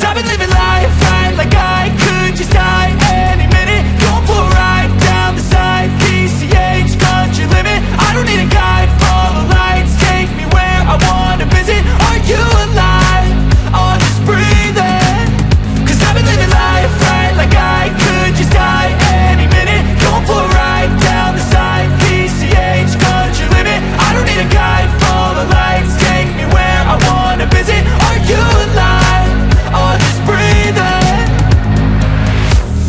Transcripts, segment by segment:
Cause I've been living life right like I could just die any minute. Going for a ride down the side, PCH, country limit. I don't need a guide, follow lights, take me where I wanna visit. Are you alive? Or just breathing? Cause I've been living life right like I could just die any minute. Going for a ride down the side, PCH, country limit. I don't need a guide, follow lights, take me where I wanna visit. Are you alive? Or just breathing?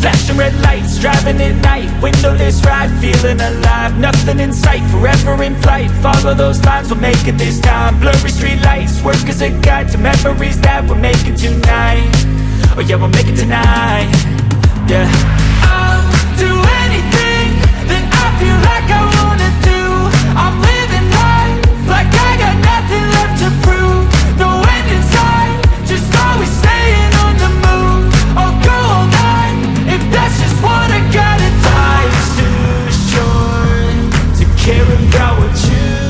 Flashing red lights, driving at night, windowless ride, feeling alive. Nothing in sight, forever in flight. Follow those lines, we'll make it this time. Blurry street lights, work as a guide to memories that we're making tonight. Oh yeah, we'll make it tonight. Yeah. I'll do anything that I feel like I wanna do. I'm living life like I got nothing left to prove. No end in sight, just always staying on the move. I'll go all night if that's just what I gotta do. Life's too short to care about what you